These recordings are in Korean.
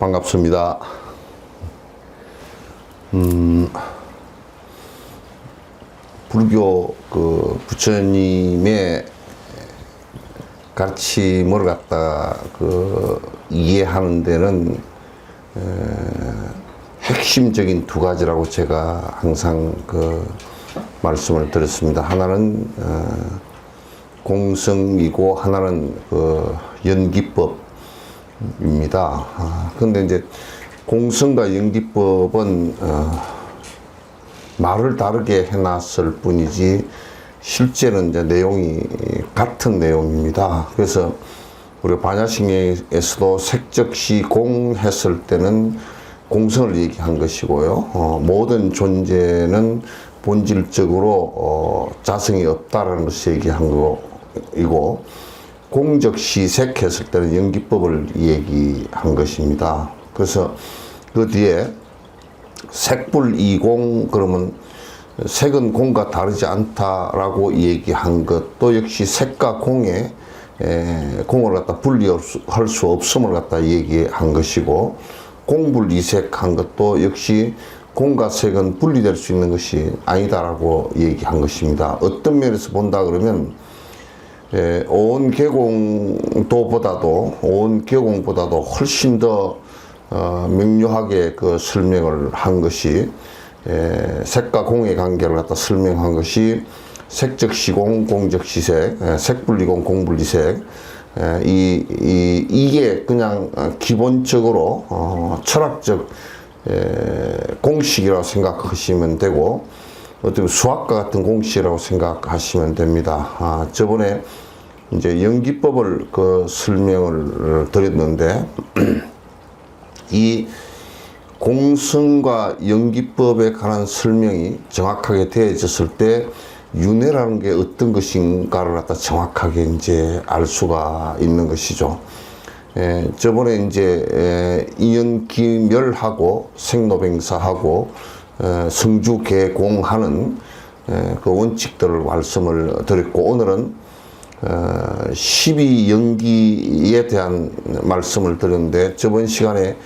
반갑습니다. 불교 부처님의 가르침을 갖다 이해하는 데는 핵심적인 두 가지라고 제가 항상 말씀을 드렸습니다. 하나는 공성이고 하나는 연기법입니다. 그런데 이제 공성과 연기법은 말을 다르게 해놨을 뿐이지 실제는 이제 내용이 같은 내용입니다. 그래서 우리 반야심경에서도 색적시 공 했을 때는 공성을 얘기한 것이고요. 모든 존재는 본질적으로 자성이 없다라는 것을 얘기한 거이고, 공적시 색 했을 때는 연기법을 얘기한 것입니다. 그래서 그 뒤에 색불이공, 그러면 색은 공과 다르지 않다라고 얘기한 것도 역시 색과 공에 공을 갖다 분리할 수 없음을 갖다 얘기한 것이고, 공불이색한 것도 역시 공과 색은 분리될 수 있는 것이 아니다라고 얘기한 것입니다. 어떤 면에서 본다 그러면 온 계공보다도 훨씬 더 명료하게 설명을 한 것이, 색과 공의 관계를 갖다 설명한 것이 색적시공, 공적시색, 색분리공, 공분리색. 이게 그냥 기본적으로 철학적 공식이라고 생각하시면 되고, 어떻게 수학과 같은 공식이라고 생각하시면 됩니다. 저번에 이제 연기법을 설명을 드렸는데, 이 공성과 연기법에 관한 설명이 정확하게 되어졌을 때 윤회라는 게 어떤 것인가를 갖다 정확하게 이제 알 수가 있는 것이죠. 저번에 이제 인연기멸하고 생로병사하고 성주계공하는 그 원칙들을 말씀을 드렸고, 오늘은 12연기에 대한 말씀을 드렸는데, 저번 시간에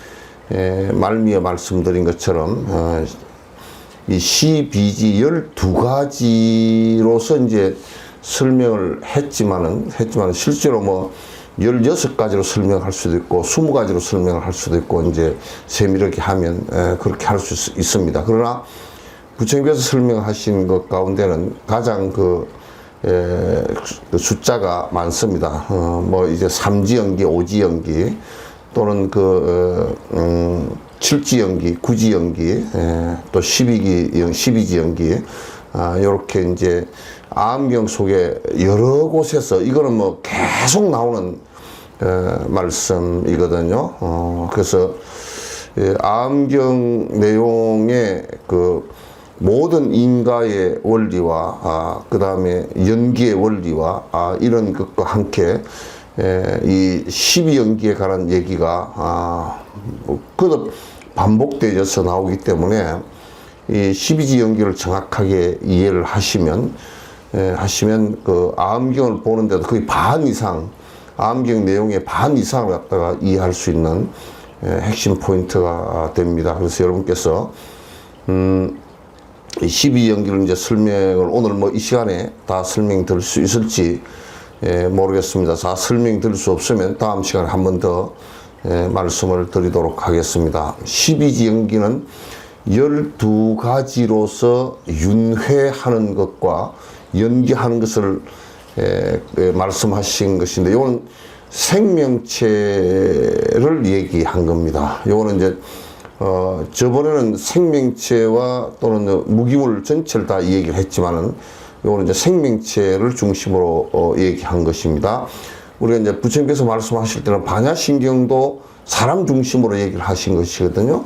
말미에 말씀드린 것처럼 이 시비지 12가지로서 이제 설명을 했지만은 실제로 뭐 16가지로 설명할 수도 있고 20가지로 설명을 할 수도 있고, 이제 세밀하게 하면 그렇게 할 수 있습니다. 그러나 부처님께서 설명하신 것 가운데는 가장 숫자가 많습니다. 뭐 이제 3지연기, 5지연기, 또는 7지연기, 9지연기, 또 12지연기, 요렇게 이제 암경 속에 여러 곳에서, 이거는 뭐 계속 나오는 말씀이거든요. 그래서 암경 내용의 모든 인가의 원리와 그 다음에 연기의 원리와 이런 것과 함께 이 12연기에 관한 얘기가 거듭 반복되어서 나오기 때문에, 이 12지 연기를 정확하게 이해를 하시면 암경을 보는데도 거의 반 이상, 암경 내용의 반 이상을 갖다가 이해할 수 있는 핵심 포인트가 됩니다. 그래서 여러분께서 12연기를 이제 설명을 오늘 뭐 이 시간에 다 설명드릴 수 있을지 모르겠습니다. 다 설명드릴 수 없으면 다음 시간에 한 번 더 말씀을 드리도록 하겠습니다. 12지연기는 12가지로서 윤회하는 것과 연기하는 것을 말씀하신 것인데, 이건 생명체를 얘기한 겁니다. 이거는 이제 저번에는 생명체와 또는 무기물 전체를 다 얘기를 했지만은, 요거는 이제 생명체를 중심으로 얘기한 것입니다. 우리가 이제 부처님께서 말씀하실 때는 반야신경도 사람 중심으로 얘기를 하신 것이거든요.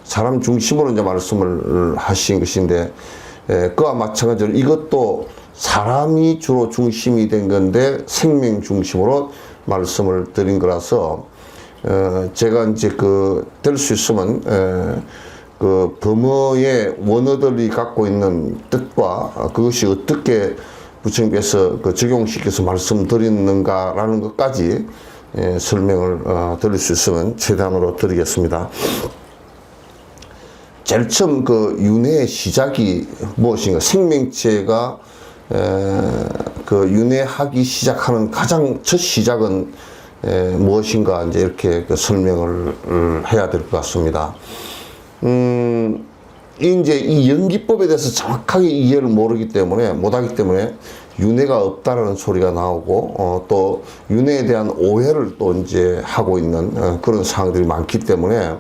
사람 중심으로 이제 말씀을 하신 것인데, 그와 마찬가지로 이것도 사람이 주로 중심이 된 건데 생명 중심으로 말씀을 드린 거라서, 제가 이제 될 수 있으면 그 범어의 원어들이 갖고 있는 뜻과 그것이 어떻게 부처님께서 적용시켜서 말씀드리는가라는 것까지 설명을 드릴 수 있으면 최대한으로 드리겠습니다. 제일 처음 윤회의 시작이 무엇인가? 생명체가 윤회하기 시작하는 가장 첫 시작은 무엇인가? 이제 이렇게 설명을 해야 될 것 같습니다. 이제 이 연기법에 대해서 정확하게 이해를 못하기 때문에 윤회가 없다라는 소리가 나오고, 또 윤회에 대한 오해를 또 이제 하고 있는 그런 상황들이 많기 때문에,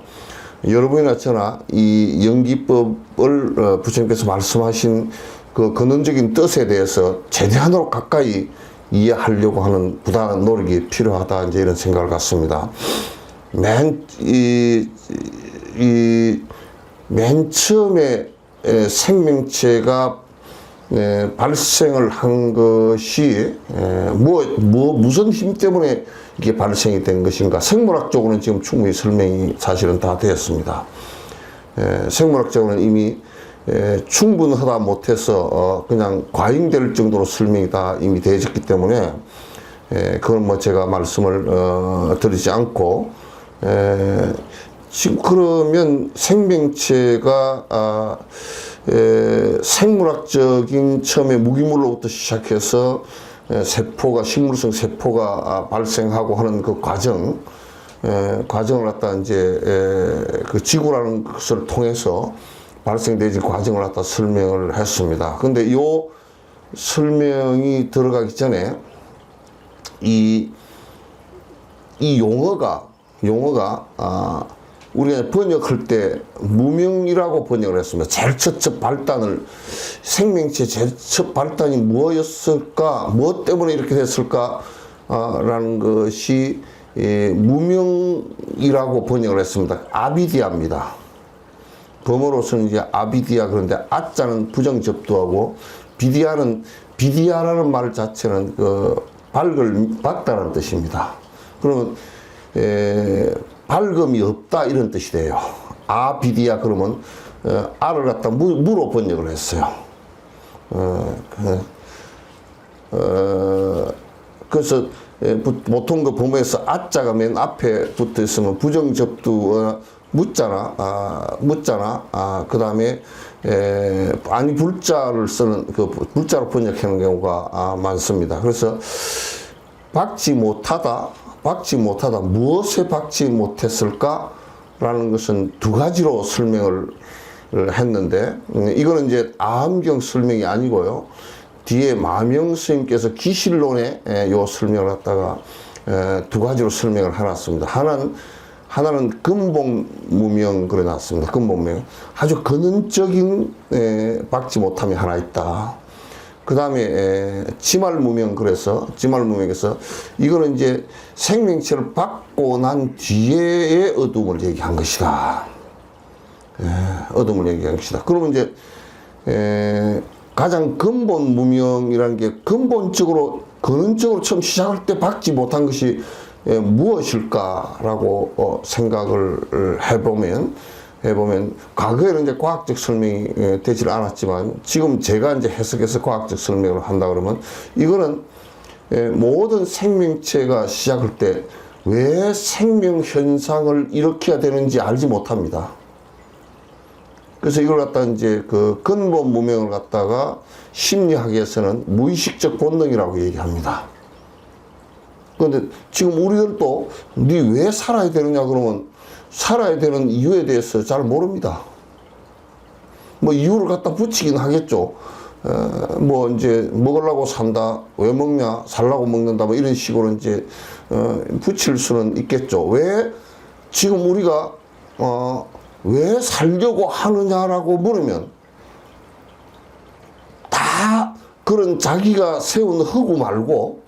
여러분이나 저나 이 연기법을 부처님께서 말씀하신 그 근원적인 뜻에 대해서 최대한으로 가까이 이해하려고 하는 부단한 노력이 필요하다, 이제 이런 생각을 갖습니다. 맨 처음에 생명체가 발생을 한 것이 무슨 힘 때문에 이게 발생이 된 것인가? 생물학적으로는 지금 충분히 설명이 사실은 다 되었습니다. 생물학적으로는 이미 충분하다 못해서 그냥 과잉될 정도로 설명이 다 이미 되어졌기 때문에, 그건 뭐 제가 말씀을 드리지 않고, 지금 그러면 생명체가 생물학적인 처음에 무기물로부터 시작해서 식물성 세포가 발생하고 하는 그 과정을 갖다 이제 그 지구라는 것을 통해서 발생되는 과정을 갖다 설명을 했습니다. 근데 요 설명이 들어가기 전에 이 용어가 우리가 번역할 때 무명이라고 번역을 했습니다. 제일 첫 발단을, 생명체 제일 첫 발단이 무엇이었을까, 무엇 때문에 이렇게 됐을까 라는 것이 무명이라고 번역을 했습니다. 아비디아입니다. 범어로서는 이제 아비디아, 그런데 아자는 부정접두하고 비디아라는 말 자체는 밝다라는 뜻입니다. 그러면 밝음이 없다, 이런 뜻이 돼요. 아비디아 그러면 아를 갖다 무로 번역을 했어요. 그래서 보통 그 범어에서 아자가 맨 앞에 붙어 있으면 부정접두 묻자나 그 다음에 아니 불자를 쓰는 불자로 번역하는 경우가 많습니다. 그래서 박지 못하다, 무엇에 박지 못했을까? 라는 것은 두 가지로 설명을 했는데, 이거는 이제 아함경 설명이 아니고요. 뒤에 마명 스님께서 기실론에 요 설명을 갖다가 두 가지로 설명을 해놨습니다. 하나는 근본 무명 그래 놨습니다. 근본 무명. 아주 근원적인 박지 못함이 하나 있다. 그 다음에 지말무명, 그래서 지말무명에서 이거는 이제 생명체를 받고 난 뒤에의 어둠을 얘기한 것이다. 어둠을 얘기한 것이다. 그러면 이제 가장 근본 무명이라는 게 근본적으로 처음 시작할 때 받지 못한 것이 무엇일까라고 생각을 해보면 과거에는 이제 과학적 설명이 되질 않았지만, 지금 제가 이제 해석해서 과학적 설명을 한다 그러면, 이거는 모든 생명체가 시작할 때 왜 생명 현상을 일으켜야 되는지 알지 못합니다. 그래서 이걸 갖다 이제 그 근본 무명을 갖다가 심리학에서는 무의식적 본능이라고 얘기합니다. 그런데 지금 우리들도 네 왜 살아야 되느냐 그러면, 살아야 되는 이유에 대해서 잘 모릅니다. 뭐 이유를 갖다 붙이긴 하겠죠. 뭐 이제 먹으려고 산다, 왜 먹냐, 살라고 먹는다, 뭐 이런 식으로 이제 붙일 수는 있겠죠. 왜 지금 우리가 왜 살려고 하느냐라고 물으면 다 그런 자기가 세운 허구 말고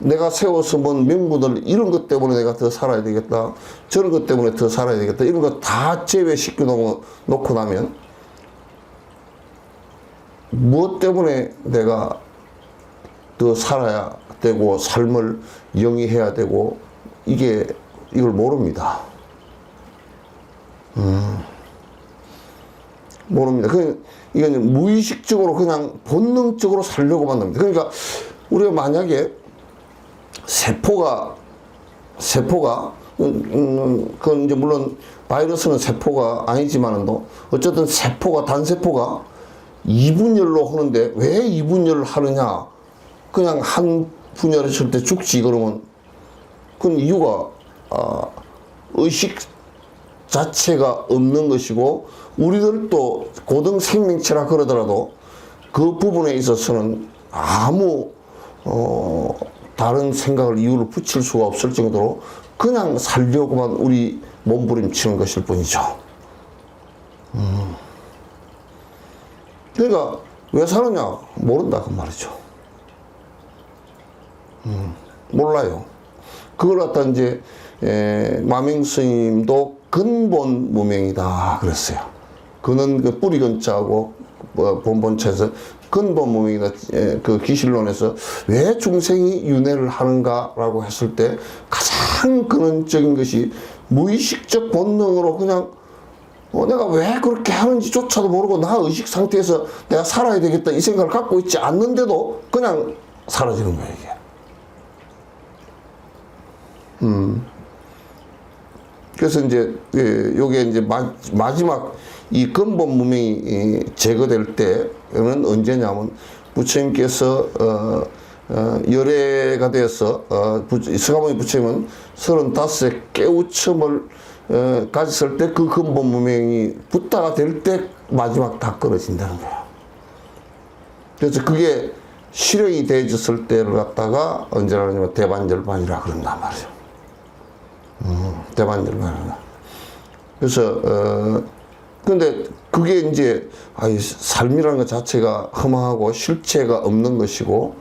내가 세웠으면 명분을 이런 것 때문에 내가 더 살아야 되겠다, 저런 것 때문에 더 살아야 되겠다, 이런 거 다 제외시켜 놓고 나면 무엇 때문에 내가 더 살아야 되고 삶을 영위해야 되고 이걸 모릅니다. 모릅니다. 이건 무의식적으로 그냥 본능적으로 살려고만 합니다. 그러니까 우리가 만약에 세포가 그건 이제 물론 바이러스는 세포가 아니지만도 어쨌든 단세포가 이분열로 하는데 왜 이분열을 하느냐? 그냥 한 분열했을 때 죽지 그러면 그건 이유가 의식 자체가 없는 것이고, 우리들도 고등 생명체라 그러더라도 그 부분에 있어서는 아무 다른 생각을 이유를 붙일 수가 없을 정도로 그냥 살려고만 우리 몸부림치는 것일 뿐이죠. 그러니까 왜 사느냐 모른다 그 말이죠. 몰라요. 그걸 갖다 이제 마명 스님도 근본 무명이다 그랬어요. 그는 그 뿌리 근자하고 본본체에서 근본 무명이다. 그 기실론에서 왜 중생이 윤회를 하는가라고 했을 때 가장 근원적인 것이 무의식적 본능으로 그냥 내가 왜 그렇게 하는지조차도 모르고 나 의식 상태에서 내가 살아야 되겠다 이 생각을 갖고 있지 않는데도 그냥 사라지는 거예요, 이게. 그래서 이제 요게 이제 마지막 이 근본 무명이 제거될 때는 언제냐면 부처님께서 열애가 되어서 서가모니 부처님은 35세 깨우침을 가졌을 때 그 근본 무명이 붓다가 될 때 마지막 다 끊어진다는 거예요. 그래서 그게 실행이 되어졌을 때를 갖다가 언제나 하냐면 대반절반이라 그런단 말이죠. 대반절반이라. 그래서 근데 그게 이제 삶이라는 것 자체가 허망하고 실체가 없는 것이고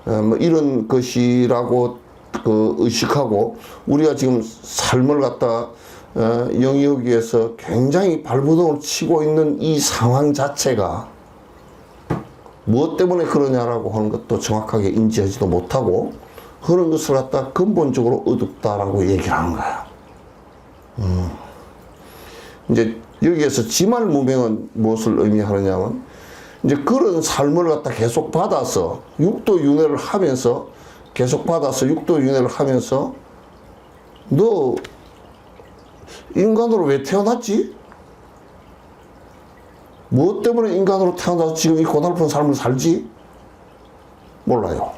뭐 이런 것이라고 의식하고 우리가 지금 삶을 갖다 영위하기 위해서 굉장히 발버둥을 치고 있는 이 상황 자체가 무엇 때문에 그러냐라고 하는 것도 정확하게 인지하지도 못하고 그런 것을 갖다 근본적으로 어둡다라고 얘기를 하는 거야. 이제 여기에서 지말무명은 무엇을 의미하느냐면 이제 그런 삶을 갖다 계속 받아서 육도윤회를 하면서 너 인간으로 왜 태어났지? 무엇 때문에 인간으로 태어나서 지금 이 고달픈 삶을 살지? 몰라요.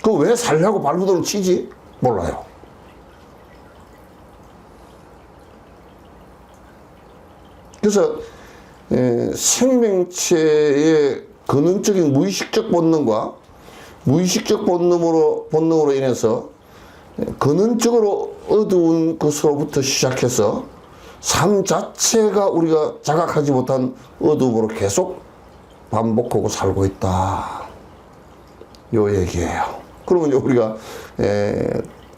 그 왜 살려고 발부둥을 치지? 몰라요. 그래서 생명체의 근원적인 무의식적 본능과 무의식적 본능으로 인해서 근원적으로 어두운 것으로부터 시작해서 삶 자체가 우리가 자각하지 못한 어둠으로 계속 반복하고 살고 있다. 요 얘기예요. 그러면 우리가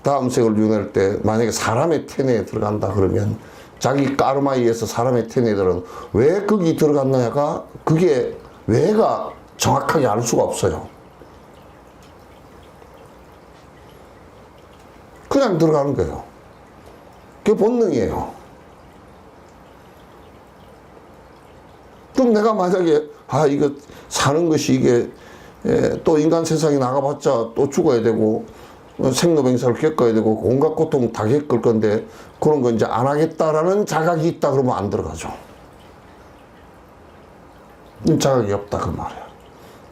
다음 생을 윤회할 때 만약에 사람의 태내에 들어간다 그러면 자기 까르마에 의해서 사람의 태내에 들어가면 왜 거기 들어갔느냐가 그게 왜가 정확하게 알 수가 없어요. 그냥 들어가는 거예요. 그게 본능이에요. 그럼 내가 만약에 이거 사는 것이 이게 또 인간 세상에 나가봤자 또 죽어야 되고 생로병사를 겪어야 되고 온갖 고통 다 겪을 건데 그런 거 이제 안 하겠다라는 자각이 있다 그러면 안 들어가죠. 자각이 없다 그 말이야.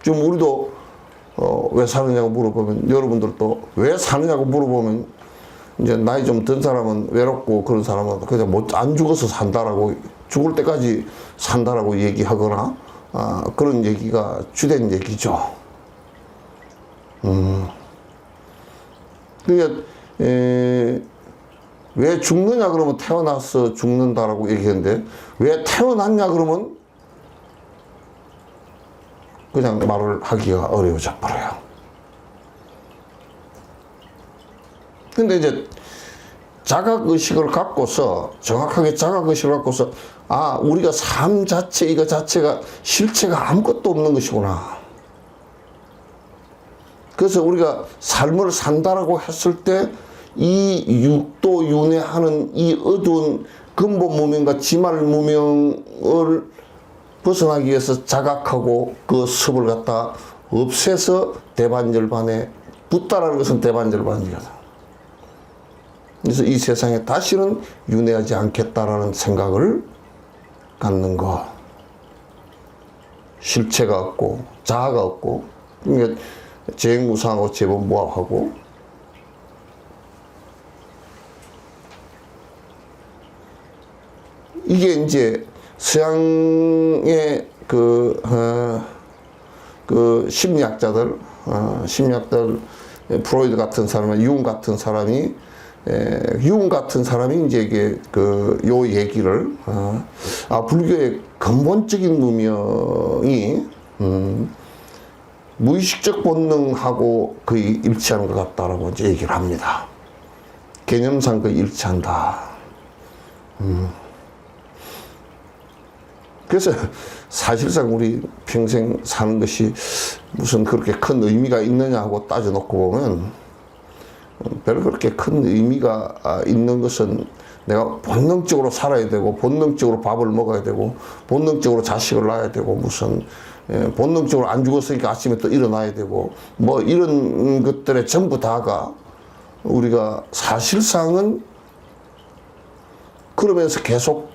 지금 우리도 왜 사느냐고 물어보면 여러분들도 왜 사느냐고 물어보면 이제 나이 좀 든 사람은 외롭고 그런 사람은 그냥 안 죽어서 산다라고 죽을 때까지 산다라고 얘기하거나 그런 얘기가 주된 얘기죠. 그러니까 왜 죽느냐 그러면 태어나서 죽는다라고 얘기했는데 왜 태어났냐 그러면 그냥 말을 하기가 어려워져 버려요. 근데 이제 자각의식을 갖고서, 정확하게 자각의식을 갖고서, 아, 우리가 삶 자체, 이거 자체가 실체가 아무것도 없는 것이구나. 그래서 우리가 삶을 산다라고 했을 때, 이 육도 윤회하는 이 어두운 근본 무명과 지말 무명을 벗어나기 위해서 자각하고 그 습을 갖다 없애서 대반절반에 붙다라는 것은 대반절반이거든. 그래서 이 세상에 다시는 윤회하지 않겠다라는 생각을 갖는 거. 실체가 없고 자아가 없고, 그러니까 재행무상하고 재범무합하고, 이게 이제 서양의 그 심리학자들, 프로이드 같은 사람, 융 같은 사람이, 융 같은 사람이 이제 이게 요 얘기를, 불교의 근본적인 무명이, 무의식적 본능하고 거의 일치하는 것 같다라고 이제 얘기를 합니다. 개념상 거의 일치한다. 그래서 사실상 우리 평생 사는 것이 무슨 그렇게 큰 의미가 있느냐 하고 따져놓고 보면 별로 그렇게 큰 의미가 있는 것은 내가 본능적으로 살아야 되고, 본능적으로 밥을 먹어야 되고, 본능적으로 자식을 낳아야 되고, 무슨 본능적으로 안 죽었으니까 아침에 또 일어나야 되고, 뭐 이런 것들의 전부 다가 우리가 사실상은 그러면서 계속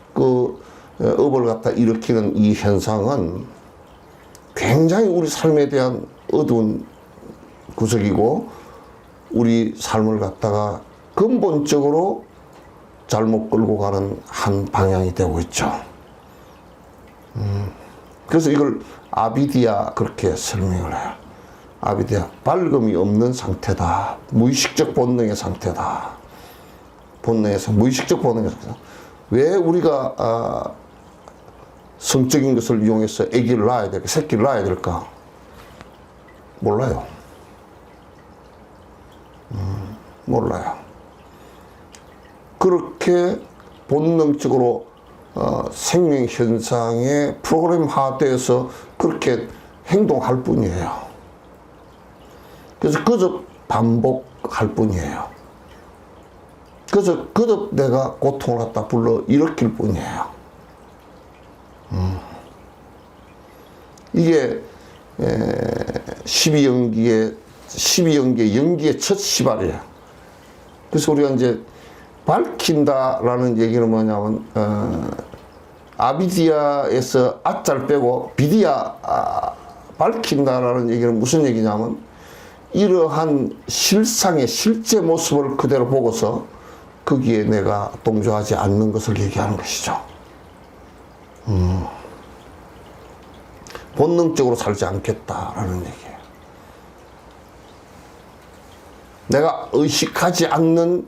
업을 갖다 일으키는 이 현상은 굉장히 우리 삶에 대한 어두운 구석이고, 우리 삶을 갖다가 근본적으로 잘못 끌고 가는 한 방향이 되고 있죠. 그래서 이걸 아비디아 그렇게 설명을 해요. 아비디아, 밝음이 없는 상태다. 무의식적 본능의 상태다. 무의식적 본능의 상태다. 왜 우리가 성적인 것을 이용해서 아기를 낳아야 될까? 새끼를 낳아야 될까? 몰라요. 몰라요. 그렇게 본능적으로 생명 현상에 프로그램화되어서 그렇게 행동할 뿐이에요. 그래서 그저 반복할 뿐이에요. 그래서 그저 내가 고통을 갖다 불러 일으킬 뿐이에요. 이게 12연기의 연기의 첫 시발이에요. 그래서 우리가 이제 밝힌다라는 얘기는 뭐냐면, 아비디아에서 아자를 빼고 비디아, 밝힌다라는 얘기는 무슨 얘기냐면, 이러한 실상의 실제 모습을 그대로 보고서 거기에 내가 동조하지 않는 것을 얘기하는 것이죠. 본능적으로 살지 않겠다라는 얘기예요. 내가 의식하지 않는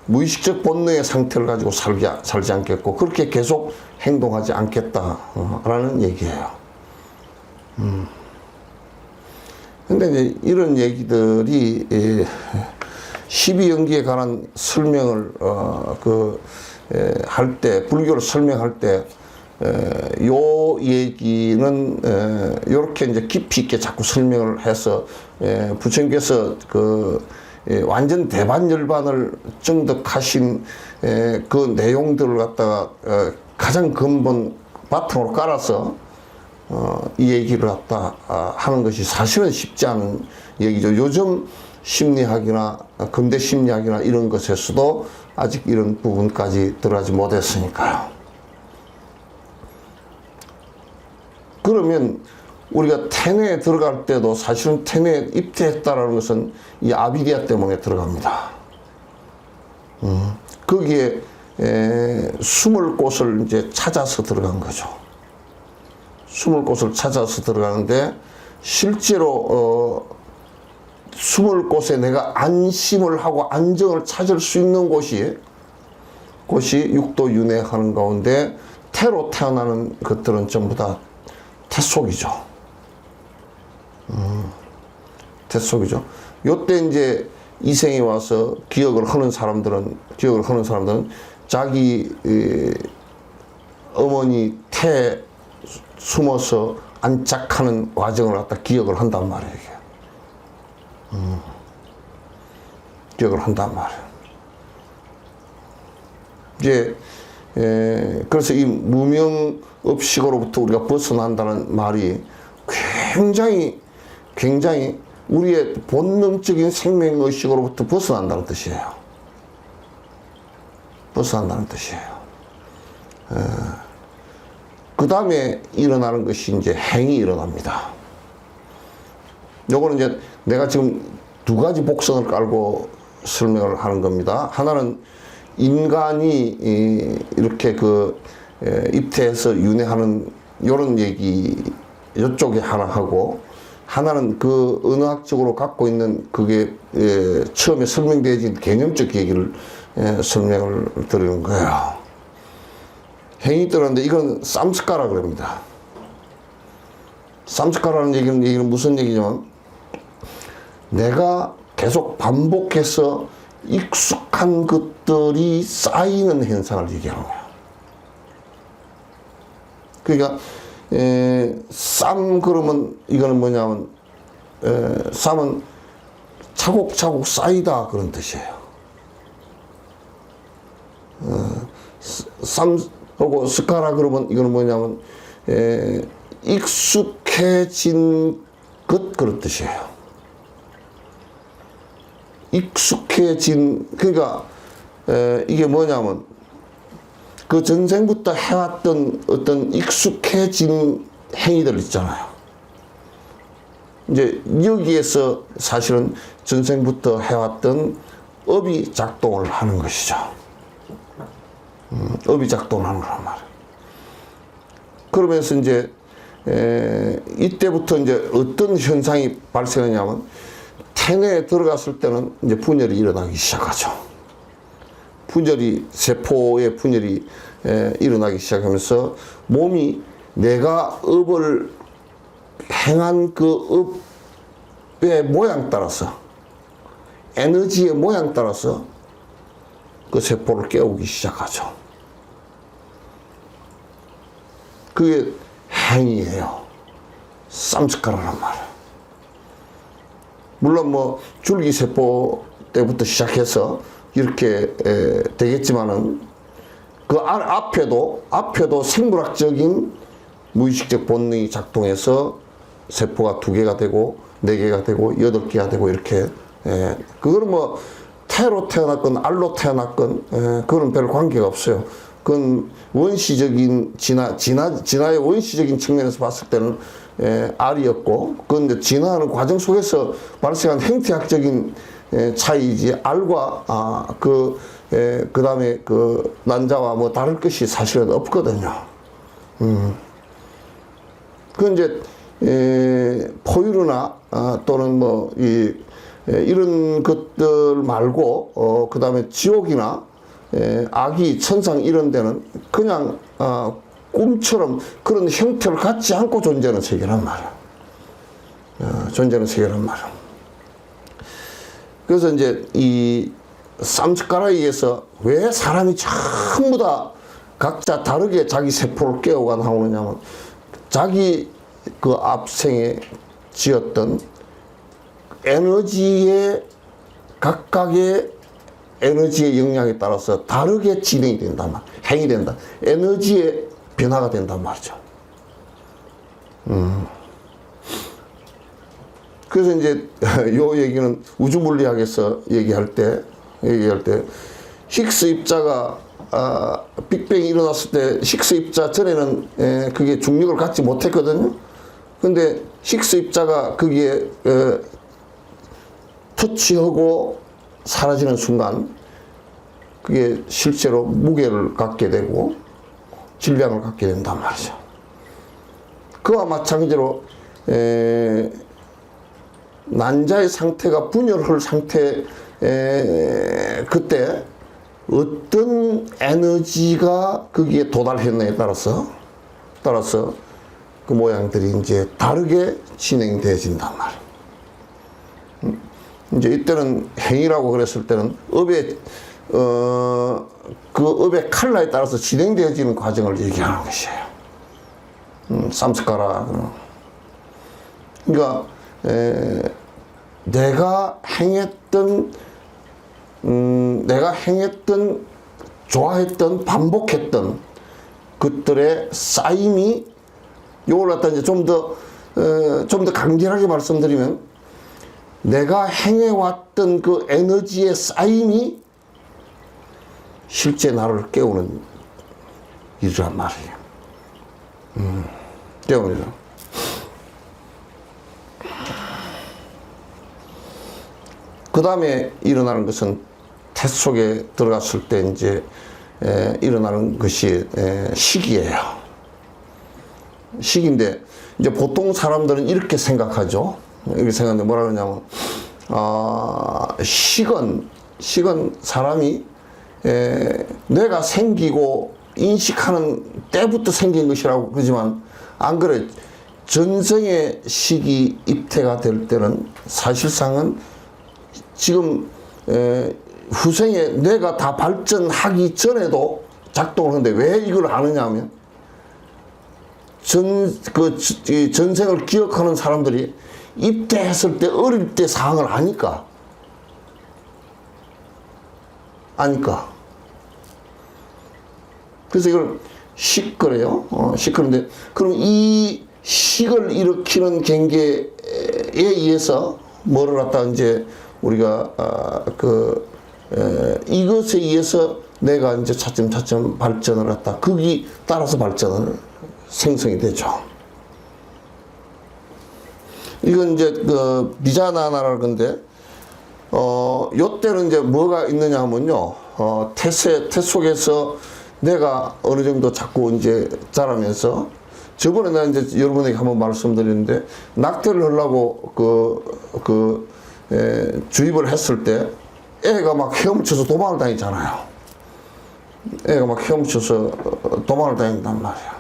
무의식적 본능의 상태를 가지고 살지 않겠고, 그렇게 계속 행동하지 않겠다라는 얘기예요. 근데 이제 이런 얘기들이 12연기에 관한 설명을 할 때, 불교를 설명할 때, 요 얘기는 요렇게 이제 깊이 있게 자꾸 설명을 해서 부처님께서 완전 대반열반을 정득하신 그 내용들을 갖다가 가장 근본 바탕으로 깔아서 이 얘기를 갖다 하는 것이 사실은 쉽지 않은 얘기죠. 요즘 심리학이나 근대 심리학이나 이런 것에서도 아직 이런 부분까지 들어가지 못했으니까요. 그러면 우리가 태뇌에 들어갈 때도 사실은 태뇌에 입퇴했다라는 것은 이 아비디아 때문에 들어갑니다. 거기에 숨을 곳을 이제 찾아서 들어간 거죠. 숨을 곳을 찾아서 들어가는데, 실제로 숨을 곳에 내가 안심을 하고 안정을 찾을 수 있는 곳이 육도 윤회하는 가운데 태로 태어나는 것들은 전부 다 태속이죠. 태속이죠. 요때 이제 이생에 와서 기억을 하는 사람들은 자기 어머니 태 숨어서 안착하는 과정을 갖다 기억을 한단 말이에요. 기억을 한단 말이에요. 이제 그래서 이 무명업식으로부터 우리가 벗어난다는 말이 굉장히 우리의 본능적인 생명의식으로부터 벗어난다는 뜻이에요. 벗어난다는 뜻이에요. 그 다음에 일어나는 것이 이제 행이 일어납니다. 요거는 이제 내가 지금 두 가지 복선을 깔고 설명을 하는 겁니다. 하나는 인간이 이렇게 입태해서 윤회하는 요런 얘기 요쪽에 하나 하고, 하나는 그 언어학적으로 갖고 있는 그게 처음에 설명되어진 개념적 얘기를 설명을 드리는 거예요. 행이 들었는데 이건 쌈스카라 그럽니다. 쌈스카라는 얘기는 무슨 얘기냐면 내가 계속 반복해서 익숙한 것들이 쌓이는 현상을 얘기하는 거야. 그러니까 쌈 그러면 이거는 뭐냐면 쌈은 차곡차곡 쌓이다 그런 뜻이에요. 쌈하고 스카라 그러면 이거는 뭐냐면 익숙해진 것 그런 뜻이에요. 익숙해진, 그러니까 이게 뭐냐면 그 전생부터 해왔던 어떤 익숙해진 행위들 있잖아요. 이제 여기에서 사실은 전생부터 해왔던 업이 작동을 하는 것이죠. 업이 작동을 하는 거란 말이에요. 그러면서 이제 이때부터 이제 어떤 현상이 발생하냐면 태내에 들어갔을 때는 이제 분열이 일어나기 시작하죠. 세포의 분열이 일어나기 시작하면서 몸이 내가 업을 행한 그 업의 모양 따라서, 에너지의 모양 따라서 그 세포를 깨우기 시작하죠. 그게 행이에요. 쌈스카라란 말이에요. 물론 뭐 줄기세포 때부터 시작해서 이렇게 되겠지만은 그 앞에도 생물학적인 무의식적 본능이 작동해서 세포가 2개가 되고 4개가 되고 8개가 되고 이렇게 그거는 뭐 태로 태어났건 알로 태어났건 그거는 별 관계가 없어요. 그건 원시적인 진화의 원시적인 측면에서 봤을 때는 알이었고, 그건 이제 진화하는 과정 속에서 발생한 행태학적인 차이지 알과 그 다음에 그 난자와 뭐 다를 것이 사실은 없거든요. 그건 이제 포유류나 또는 뭐 이런 것들 말고 그 다음에 지옥이나 아기 천상 이런 데는 그냥 꿈처럼 그런 형태를 갖지 않고 존재하는 세계란 말이야. 존재하는 세계란 말이야. 그래서 이제 이 쌈스카라에 의해서 왜 사람이 전부 다 각자 다르게 자기 세포를 깨어가 나오느냐면 자기 그 앞생에 지었던 에너지의 각각의 에너지의 영향에 따라서 다르게 진행이 된단 말이야. 행이 된다. 에너지의 변화가 된단 말이죠. 그래서 이제 요 얘기는 우주물리학에서 얘기할 때 힉스 입자가 빅뱅이 일어났을 때 힉스 입자 전에는 그게 중력을 갖지 못했거든요. 근데 힉스 입자가 거기에 터치하고 사라지는 순간 그게 실제로 무게를 갖게 되고 질량을 갖게 된단 말이죠. 그와 마찬가지로 난자의 상태가 분열할 상태, 그때 어떤 에너지가 거기에 도달했느냐에 따라서 그 모양들이 이제 다르게 진행되어진단 말이에요. 이제 이때는 행위라고 그랬을 때는 업의, 그 업의 칼라에 따라서 진행되어지는 과정을 얘기하는 것이에요. 쌈스카라. 그러니까, 내가 행했던, 좋아했던, 반복했던 것들의 쌓임이, 요걸 갖다 이제 좀 더 간결하게 말씀드리면, 내가 행해왔던 그 에너지의 쌓임이 실제 나를 깨우는 일이란 말이에요. 깨우는 일. 그 다음에 일어나는 것은 태 속에 들어갔을 때 이제 일어나는 것이 식이에요. 식인데 이제 보통 사람들은 이렇게 생각하죠. 이렇게 생각하는데 뭐라 그러냐면 식은 사람이 뇌가 생기고 인식하는 때부터 생긴 것이라고 그러지만 안 그래. 전생의 식이 입퇴가 될 때는 사실상은 지금 후생에 뇌가 다 발전하기 전에도 작동을 하는데 왜 이걸 아느냐 하면 전생을 기억하는 사람들이 입퇴했을 때 어릴 때 상황을 아니까. 그래서 이걸 식거래요. 식거리인데 그럼 이 식을 일으키는 경계에 의해서 뭐를 갖다 이제 우리가 이것에 의해서 내가 이제 차츰차츰 발전을 했다. 거기 따라서 발전을 생성이 되죠. 이건 이제 그 비자나나라는 건데 요때는 이제 뭐가 있느냐 하면요. 태 속에서 내가 어느 정도 자꾸 이제 자라면서 저번에 내가 이제 여러분에게 한번 말씀드렸는데 낙태를 하려고 주입을 했을 때 애가 막 헤엄쳐서 도망을 다니잖아요. 애가 막 헤엄쳐서 도망을 다닌단 말이야.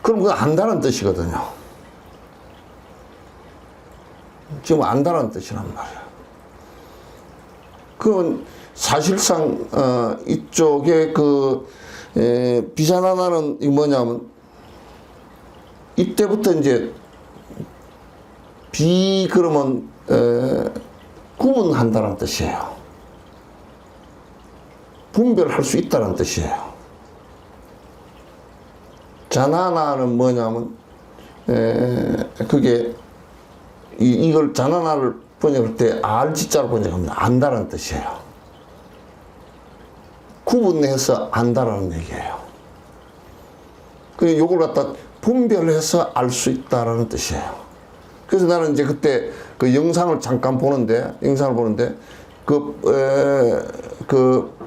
그럼 그건 안다는 뜻이거든요. 지금 안다는 뜻이란 말이야. 그건 사실상 이쪽에 비자나나는 뭐냐면 이때부터 이제 그러면 구분한다는 뜻이에요. 분별할 수 있다는 뜻이에요. 자나나는 뭐냐면 그게 이걸 자나나를 번역할 때 알지자로 번역하면 안다는 뜻이에요. 구분해서 안다라는 얘기예요. 그 요걸 갖다 분별해서 알 수 있다라는 뜻이에요. 그래서 나는 이제 그때 그 영상을 잠깐 보는데 그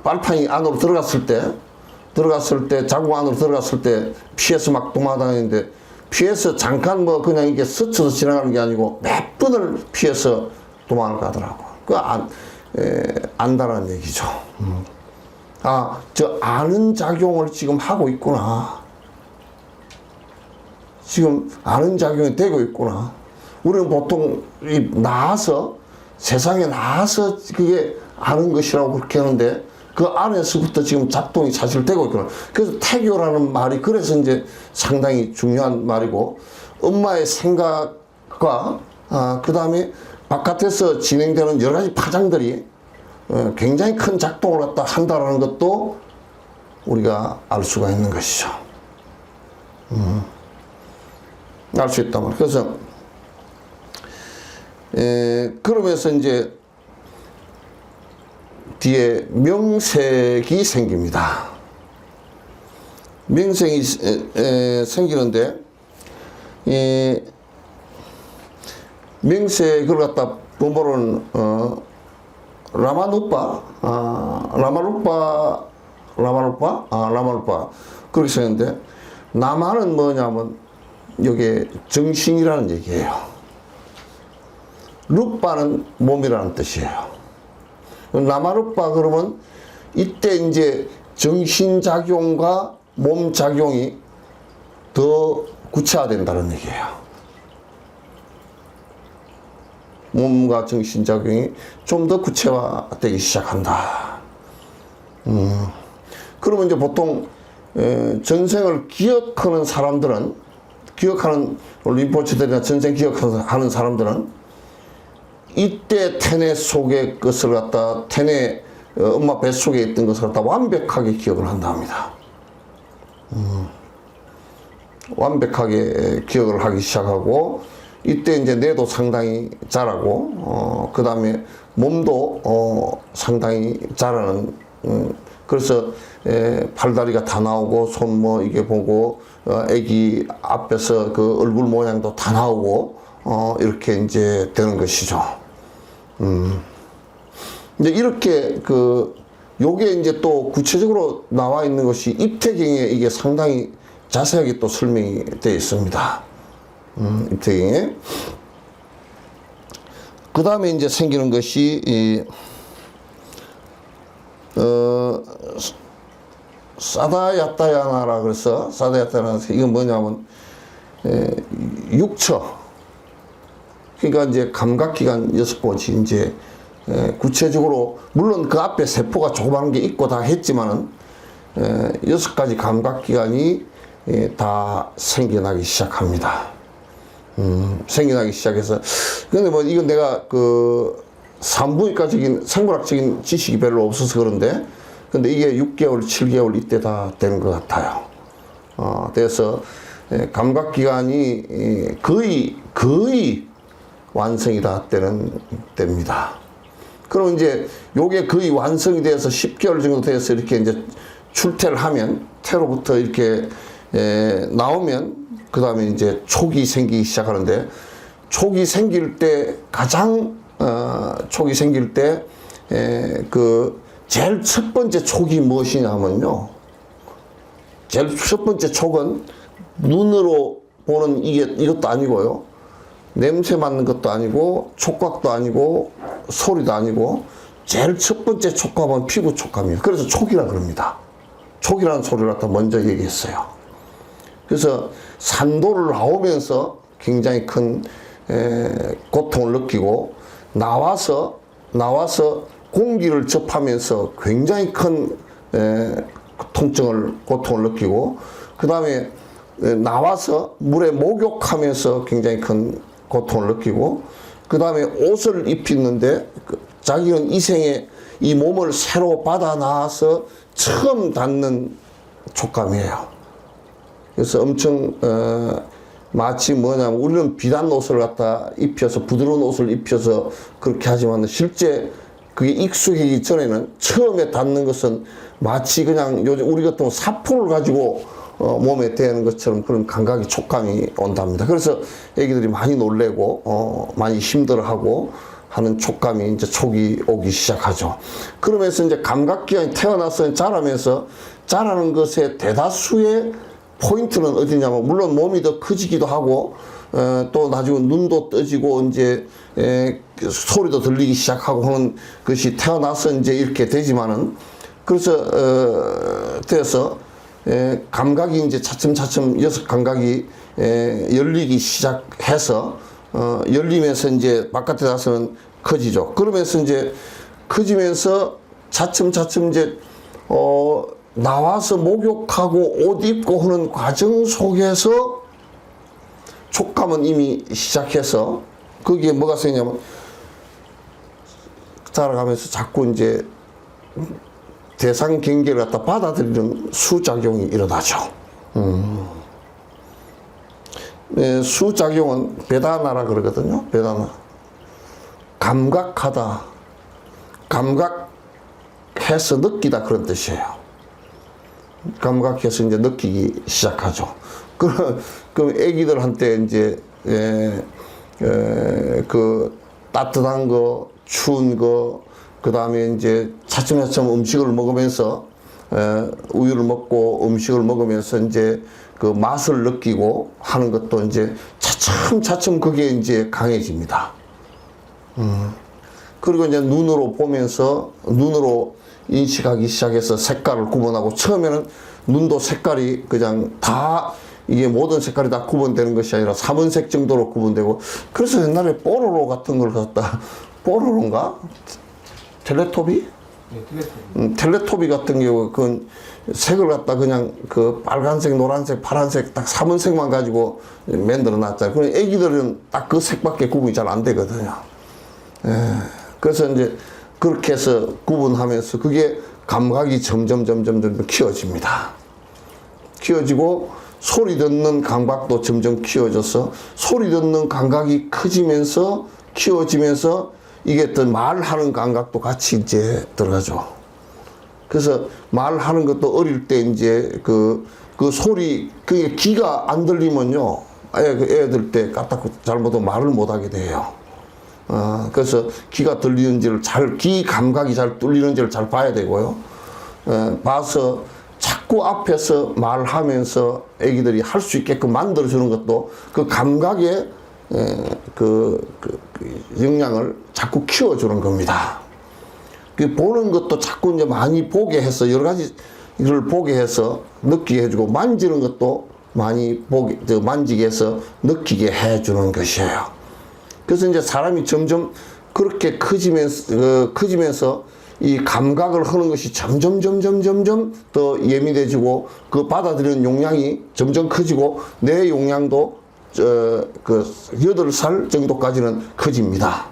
빨판이 안으로 들어갔을 때 자구 안으로 들어갔을 때 피해서 막 도망다니는데 피해서 잠깐 뭐 그냥 이게 스쳐서 지나가는 게 아니고 몇 번을 피해서 도망을 가더라고. 안다라는 얘기죠. 저 아는 작용을 지금 하고 있구나. 지금 아는 작용이 되고 있구나. 우리는 보통 세상에 나와서 그게 아는 것이라고 그렇게 하는데 그 안에서부터 지금 작동이 사실 되고 있구나. 그래서 태교라는 말이 그래서 이제 상당히 중요한 말이고 엄마의 생각과 그 다음에 바깥에서 진행되는 여러 가지 파장들이 굉장히 큰 작동을 갖다 한다는 것도 우리가 알 수가 있는 것이죠. 알 수 있단 말이에요. 그래서 그러면서 이제 뒤에 명색이 생깁니다. 명색이 생기는데 명색을 갖다 본보는 라마누파 그렇게 생겼는데 라마는 뭐냐면 이게 정신이라는 얘기예요. 루빠는 몸이라는 뜻이에요. 나마루빠 그러면 이때 이제 정신작용과 몸작용이 더 구체화된다는 얘기예요. 몸과 정신작용이 좀 더 구체화되기 시작한다. 그러면 이제 보통 전생을 기억하는 사람들은, 림포치들이나 전생 기억하는 사람들은 이때 태내 속의 것을 갖다, 태내 엄마 뱃속에 있던 것을 갖다 완벽하게 기억을 한다 합니다. 완벽하게 기억을 하기 시작하고, 이때 이제 뇌도 상당히 자라고, 그 다음에 몸도 상당히 자라는, 그래서 팔다리가 다 나오고, 손 뭐 이게 보고, 애기 앞에서 그 얼굴 모양도 다 나오고, 이렇게 이제 되는 것이죠. 이제 이렇게 요게 이제 또 구체적으로 나와 있는 것이 입태경에 이게 상당히 자세하게 또 설명이 되어 있습니다. 입태경에. 그 다음에 이제 생기는 것이, 사다야타야나라 그래서, 사다야타야나, 이건 뭐냐면, 육처. 그러니까 이제 감각기관 6번씩 이제, 구체적으로, 물론 그 앞에 세포가 조그마한 게 있고 다 했지만은, 6가지 감각기관이 다 생겨나기 시작합니다. 생겨나기 시작해서, 근데 뭐 이건 내가 산부인과적인, 생물학적인 지식이 별로 없어서 그런데, 근데 이게 6개월, 7개월 이때 다 되는 것 같아요. 그래서 감각기관이 거의 완성이 다 되는 때입니다. 그럼 이제 요게 거의 완성이 돼서 10개월 정도 돼서 이렇게 이제 출퇴를 하면, 태로부터 이렇게 나오면, 그 다음에 이제 촉이 생기기 시작하는데, 촉이 생길 때 촉이 생길 때 제일 첫 번째 촉이 무엇이냐 하면요, 제일 첫 번째 촉은 눈으로 보는 이것도 아니고요, 냄새 맡는 것도 아니고, 촉각도 아니고, 소리도 아니고, 제일 첫 번째 촉감은 피부 촉감이에요. 그래서 촉이라 그럽니다. 촉이라는 소리를 갖다 먼저 얘기했어요. 그래서 산도를 나오면서 굉장히 큰 고통을 느끼고, 나와서 공기를 접하면서 굉장히 큰 고통을 느끼고, 그 다음에 나와서 물에 목욕하면서 굉장히 큰 고통을 느끼고, 그 다음에 옷을 입히는데 자기는 이 생에 이 몸을 새로 받아 나와서 처음 닿는 촉감이에요. 그래서 엄청 마치 뭐냐면, 우리는 비단 옷을 갖다 입혀서, 부드러운 옷을 입혀서 그렇게 하지만, 실제 그게 익숙해지기 전에는 처음에 닿는 것은 마치 그냥 요즘 우리 같은 사포를 가지고 몸에 대는 것처럼 그런 감각이, 촉감이 온답니다. 그래서 애기들이 많이 놀래고 많이 힘들어하고 하는 촉감이, 이제 촉이 오기 시작하죠. 그러면서 이제 감각기관이 태어나서 자라는 것의 대다수의 포인트는 어디냐면, 물론 몸이 더 커지기도 하고, 또 나중에 눈도 떠지고, 이제 소리도 들리기 시작하고 하는 것이 태어나서 이제 이렇게 되지만은, 그래서 감각이 이제 차츰차츰 6감각이 열리기 시작해서, 열리면서 이제 바깥에 나서는 커지죠. 그러면서 이제 커지면서 차츰차츰 이제 나와서 목욕하고 옷 입고 하는 과정 속에서 촉감은 이미 시작해서, 거기에 뭐가 생기냐면, 자라가면서 자꾸 이제 대상 경계를 갖다 받아들이는 수작용이 일어나죠. 수작용은 베다나라 그러거든요. 베다나. 감각하다, 감각해서 느끼다, 그런 뜻이에요. 감각해서 이제 느끼기 시작하죠. 그럼 애기들한테 이제 따뜻한 거, 추운 거, 그 다음에 이제 차츰차츰 음식을 먹으면서, 우유를 먹고 음식을 먹으면서 이제 그 맛을 느끼고 하는 것도 이제 차츰차츰 그게 이제 강해집니다. 그리고 이제 눈으로 보면서 눈으로 인식하기 시작해서 색깔을 구분하고, 처음에는 눈도 색깔이 그냥 다 이게 모든 색깔이 다 구분되는 것이 아니라 3원색 정도로 구분되고, 그래서 옛날에 뽀로로 같은 걸 갖다, 뽀로로인가? 텔레토비? 네, 텔레토비. 텔레토비 같은 경우 그 색을 갖다 그냥 그 빨간색, 노란색, 파란색 딱 3원색만 가지고 만들어 놨잖아요. 그럼 애기들은 딱 그 색밖에 구분이 잘 안 되거든요. 예. 그래서 이제 그렇게 해서 구분하면서 그게 감각이 점점 키워집니다. 키워지고 소리 듣는 감각도 점점 키워져서 소리 듣는 감각이 커지면서 키워지면서 이게 또 말하는 감각도 같이 이제 들어가죠. 그래서 말하는 것도 어릴 때 이제 그 소리, 그게 귀가 안 들리면요, 애들 때 까딱 잘못하면 말을 못 하게 돼요. 그래서 귀가 들리는지를 귀 감각이 잘 뚫리는지를 잘 봐야 되고요. 봐서 자꾸 앞에서 말하면서 애기들이 할 수 있게끔 만들어주는 것도 그 감각의 역량을 자꾸 키워주는 겁니다. 그 보는 것도 자꾸 이제 많이 보게 해서 여러 가지 를 보게 해서 느끼게 해주고, 만지는 것도 많이 만지게 해서 느끼게 해주는 것이에요. 그래서 이제 사람이 점점 그렇게 커지면서 이 감각을 하는 것이 점점 더 예민해지고, 그 받아들이는 용량이 점점 커지고, 내 용량도 8살 정도까지는 커집니다.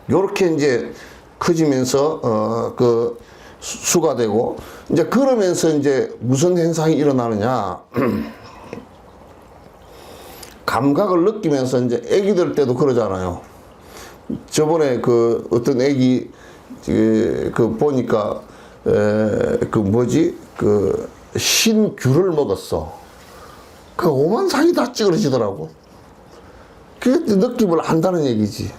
요렇게 이제 커지면서 수가 되고, 이제 그러면서 이제 무슨 현상이 일어나느냐. 감각을 느끼면서 이제 애기들 때도 그러잖아요. 저번에 어떤 애기 보니까 신귤을 먹었어. 그 오만상이 다 찌그러지더라고. 그게 느낌을 안다는 얘기지.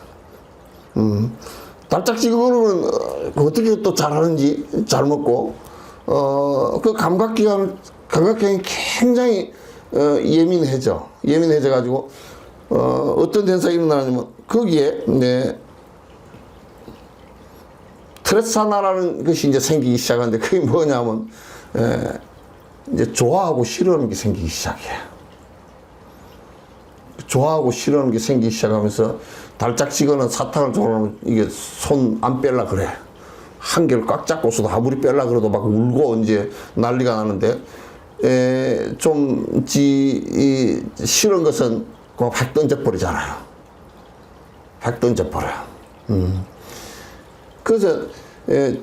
달짝지근은 어떻게 또 잘하는지, 잘 먹고, 그 감각기관이 굉장히 예민해져가지고, 어떤 현상이 일어나냐면, 거기에, 트레사나라는 것이 이제 생기기 시작하는데, 그게 뭐냐면, 이제 좋아하고 싫어하는 게 생기기 시작해. 좋아하고 싫어하는 게 생기기 시작하면서, 달짝지근은 사탕을 좋아하면 이게 손 안 뺄라 그래. 한 개를 꽉 잡고서도 아무리 뺄라 그래도 막 울고 이제 난리가 나는데, 싫은 것은 그냥 팍 던져버리잖아요. 팍 던져버려요. 그래서,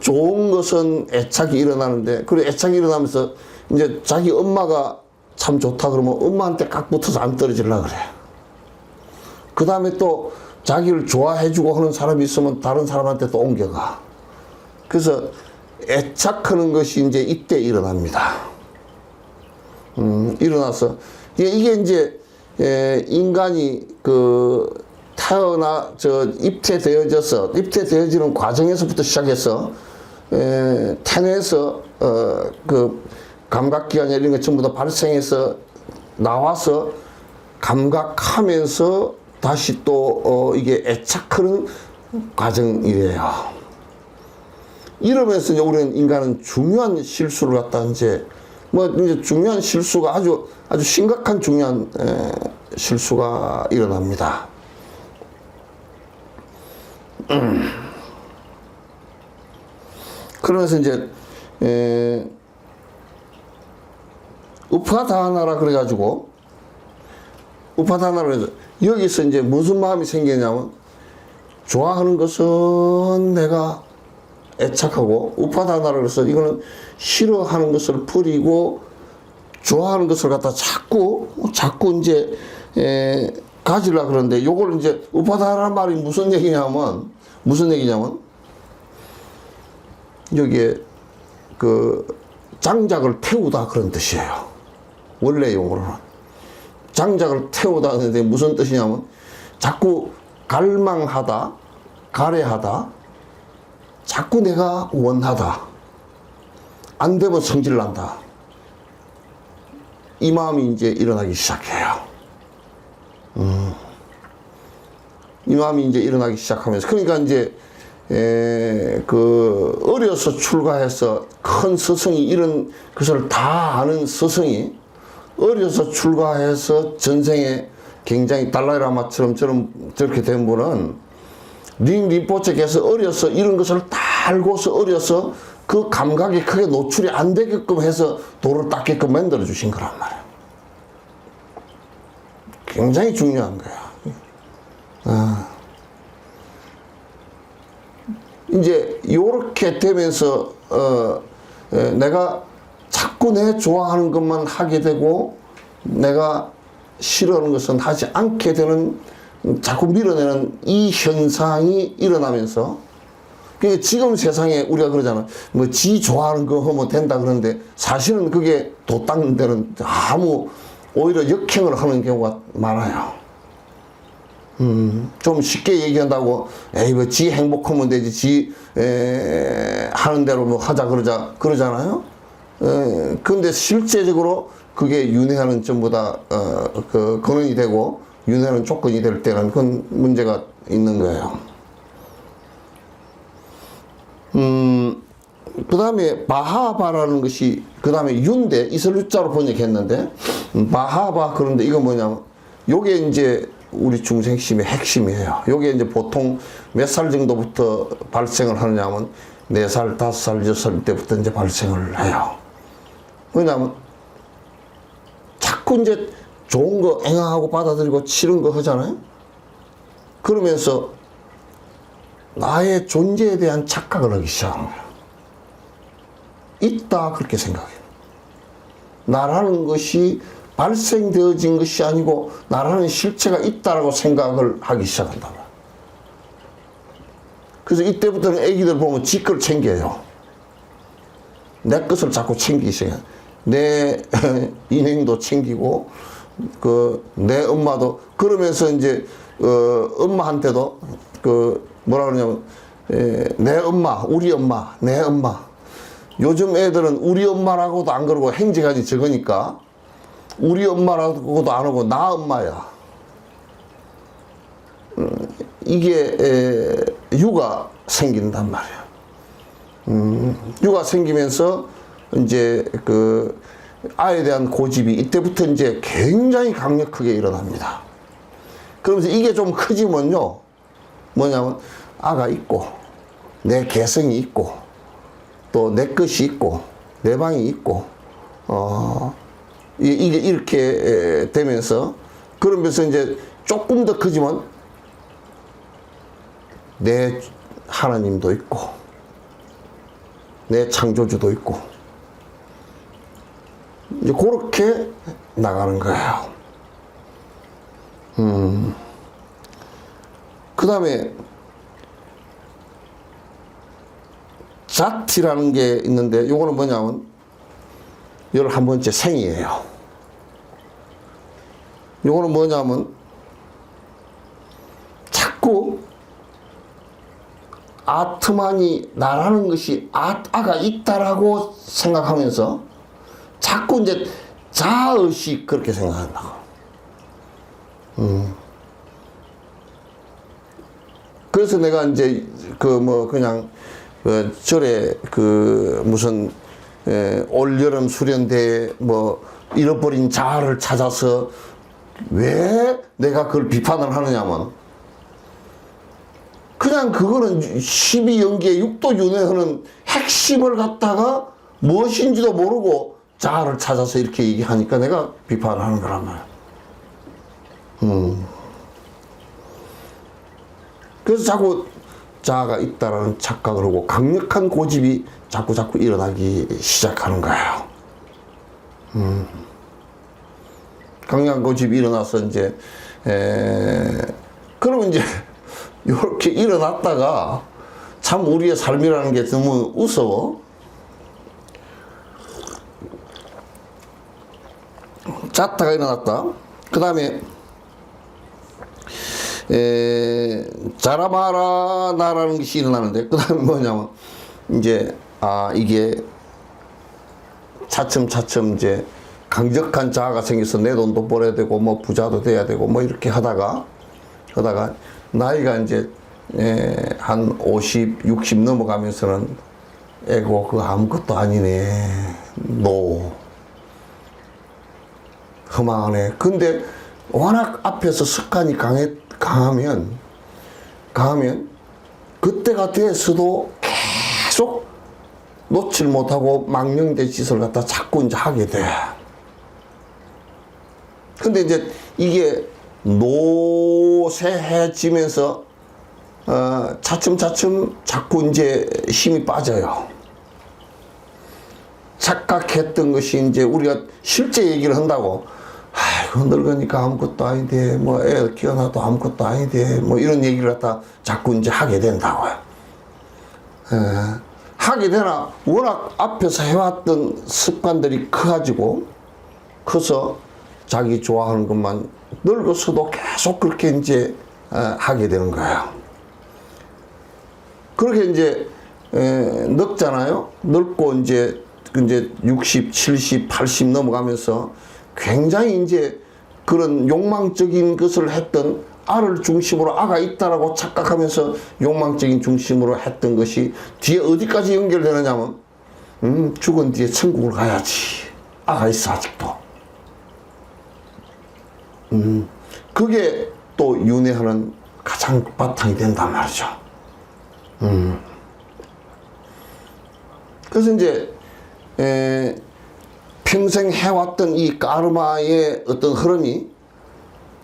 좋은 것은 애착이 일어나는데, 그리고 애착이 일어나면서 이제 자기 엄마가 참 좋다 그러면 엄마한테 깍 붙어서 안 떨어지려고 그래. 그 다음에 또 자기를 좋아해주고 하는 사람이 있으면 다른 사람한테 또 옮겨가. 그래서 애착하는 것이 이제 이때 일어납니다. 일어나서 이게 이제 인간이 입퇴되어지는 과정에서부터 시작해서 태뇌에서 감각기관 이런 것 전부 다 발생해서 나와서 감각하면서 다시 또 이게 애착하는 과정이래요. 이러면서 이제 우리는 인간은 중요한 실수를 갖다 이제 중요한 실수가 아주 심각한 중요한 실수가 일어납니다. 그러면서 이제 우파다하나라 그래가지고 우파다하나라 여기서 이제 무슨 마음이 생기냐면, 좋아하는 것은 내가 애착하고, 우파다하나라 그래서 이거는 싫어하는 것을 버리고 좋아하는 것을 갖다 자꾸 이제 가지려고 그러는데, 요걸 이제 우파다하나라는 말이 무슨 얘기냐면 여기에 장작을 태우다 그런 뜻이에요. 원래 용어로는 장작을 태우다 하는데 무슨 뜻이냐면, 자꾸 갈망하다, 가래하다, 자꾸 내가 원하다, 안 되면 성질난다, 이 마음이 이제 일어나기 시작해요. 이 마음이 이제 일어나기 시작하면서, 그러니까 이제 그 어려서 출가해서 큰 스승이 이런 것을 다 아는 스승이 어려서 출가해서 전생에 굉장히 달라이라마처럼 저렇게 된 분은 린포체께서 어려서 이런 것을 다 알고서 어려서 그 감각이 크게 노출이 안 되게끔 해서 도를 닦게끔 만들어 주신 거란 말이에요. 굉장히 중요한 거야. 이제 요렇게 되면서 내가 자꾸 내 좋아하는 것만 하게 되고 내가 싫어하는 것은 하지 않게 되는, 자꾸 밀어내는 이 현상이 일어나면서, 그러니까 지금 세상에 우리가 그러잖아. 뭐 지 좋아하는 거 하면 된다 그러는데 사실은 그게 도 닦는 데는 아무 오히려 역행을 하는 경우가 많아요. 좀 쉽게 얘기한다고, 에이, 뭐, 지 행복하면 되지, 지, 하는 대로 뭐 하자, 그러잖아요? 근데 실제적으로 그게 윤회하는 전부 다, 그, 근원이 되고, 윤회하는 조건이 될 때는 그건 문제가 있는 거예요. 그 다음에 바하바라는 것이, 그 다음에 윤대, 이슬유자로 번역했는데, 바하바, 그런데 이건 뭐냐면, 요게 이제 우리 중생심의 핵심이에요. 요게 이제 보통 몇 살 정도부터 발생을 하느냐면, 4살, 5살, 6살 때부터 이제 발생을 해요. 왜냐면, 자꾸 이제 좋은 거 앵하고 받아들이고 싫은 거 하잖아요? 그러면서 나의 존재에 대한 착각을 하기 시작하는 거예요. 있다, 그렇게 생각해요. 나라는 것이 발생되어진 것이 아니고 나라는 실체가 있다라고 생각을 하기 시작한다. 그래서 이때부터는 애기들 보면 지 걸 챙겨요. 내 것을 자꾸 챙기기 시작해요. 내 인행도 챙기고, 내 엄마도, 그러면서 이제, 엄마한테도, 뭐라 그러냐면, 내 엄마, 우리 엄마, 내 엄마. 요즘 애들은 우리 엄마라고도 안 그러고 행제간이 적으니까, 우리 엄마라고도 안 하고 나 엄마야. 이게 유가 생긴단 말이에요. 유가 생기면서 이제 그 아에 대한 고집이 이때부터 이제 굉장히 강력하게 일어납니다. 그러면서 이게 좀 커지면요, 뭐냐면 아가 있고 내 개성이 있고 또 내 것이 있고 내 방이 있고 이게 이렇게 되면서, 그러면서 이제 조금 더 커지면 내 하나님도 있고 내 창조주도 있고 이제 그렇게 나가는 거예요. 그 다음에 자티라는 게 있는데, 요거는 뭐냐면 11번째 생이에요. 요거는 뭐냐면 자꾸 아트만이 나라는 것이 아가 있다라고 생각하면서 자꾸 이제 자의식 그렇게 생각한다고. 그래서 내가 이제 그냥 절에 무슨 올여름 수련대에 잃어버린 자아를 찾아서 왜 내가 그걸 비판을 하느냐면, 그냥 그거는 12연기의 육도윤회하는 핵심을 갖다가 무엇인지도 모르고 자아를 찾아서 이렇게 얘기하니까 내가 비판을 하는 거란 말이야. 그래서 자꾸 자아가 있다라는 착각을 하고 강력한 고집이 자꾸 일어나기 시작하는 거예요. 강력한 고집이 일어나서 이제 그러면 이제 이렇게 일어났다가 참 우리의 삶이라는 게 너무 무서워. 잤다가 일어났다. 그 다음에 자라마라나라는 것이 일어나는데, 그 다음에 뭐냐면 이제 이게 차츰 이제 강력한 자아가 생겨서 내 돈도 벌어야 되고 부자도 돼야 되고 이렇게 하다가 나이가 이제 한 50, 60 넘어가면서는 에고 그거 아무것도 아니네. 허망하네. 근데 워낙 앞에서 습관이 강하면 그때가 돼서도 계속 놓질 못하고 망령된 짓을 갖다 자꾸 이제 하게 돼. 근데 이제 이게 노쇠해지면서 차츰차츰 자꾸 이제 힘이 빠져요. 착각했던 것이 이제 우리가 실제 얘기를 한다고, 아이고 늙으니까 아무것도 아닌데, 뭐 애 키워놔도 아무것도 아닌데, 뭐 이런 얘기를 갖다 자꾸 이제 하게 된다고요. 하게 되나 워낙 앞에서 해왔던 습관들이 커서 자기 좋아하는 것만 늙어서도 계속 그렇게 이제 하게 되는 거예요. 그렇게 이제 늙잖아요. 늙고 이제 60, 70, 80 넘어가면서 굉장히 이제 그런 욕망적인 것을 했던 아를 중심으로 아가 있다라고 착각하면서 욕망적인 중심으로 했던 것이 뒤에 어디까지 연결되느냐면 죽은 뒤에 천국을 가야지. 아가 있어 아직도. 그게 또 윤회하는 가장 바탕이 된단 말이죠. 그래서 이제 평생 해왔던 이 까르마의 어떤 흐름이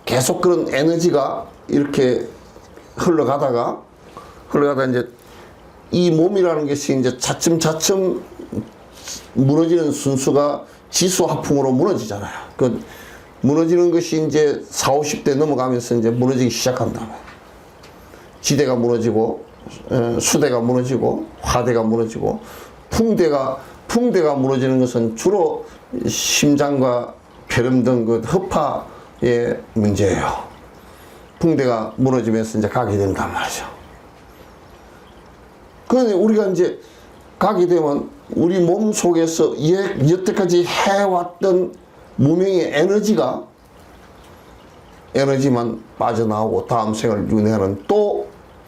계속 그런 에너지가 이렇게 흘러가다가 이제 이 몸이라는 것이 이제 차츰 무너지는 순수가 지수화풍으로 무너지잖아요. 그 무너지는 것이 이제 40, 50대 넘어가면서 이제 무너지기 시작한다. 지대가 무너지고, 수대가 무너지고, 화대가 무너지고, 풍대가 무너지는 것은 주로 심장과 폐렴 등 그 허파의 문제예요. 풍대가 무너지면서 이제 가게 된단 말이죠. 그런데 우리가 이제 가게 되면 우리 몸 속에서 여태까지 해왔던 무명의 에너지만 빠져나오고 다음 생을 윤회하는 또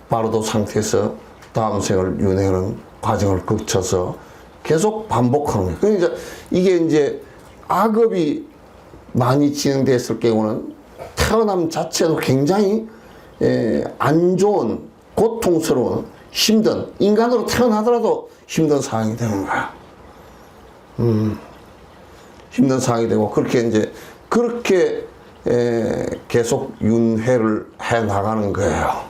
바로도 상태에서 다음 생을 윤회하는 과정을 거쳐서 계속 반복하는 거예요. 그러니까 이게 이제 악업이 많이 진행됐을 경우는 태어남 자체도 굉장히 안 좋은, 고통스러운, 힘든, 인간으로 태어나더라도 힘든 상황이 되는 거야. 힘든 상황이 되고, 그렇게 계속 윤회를 해 나가는 거예요.